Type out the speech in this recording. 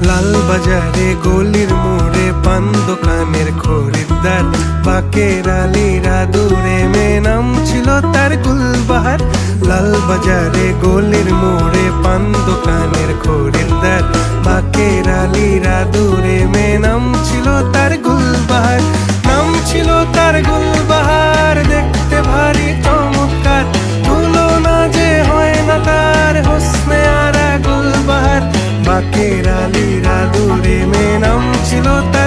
লাল বাজারে গলির মোড়ে পান দোকানের খরিদ্দার, বাকের আলীরা দূরে মেয়ে নাম ছিল তার গুলবাহার। লাল বাজারে গলির মোড়ে পান দোকানের খরিদ্দার, বাকের আলীরা দূরে মেয়ে নাম ছিল তার গুলবাহার। নাম ছিল তার গুলবাহার, দেখতে ভারী চমৎকার, তুলনা যে হয় না তার হোসনে আরা গুলবাহার। বাকের আলীরা দূরে মেয়ে নাম ছিল তার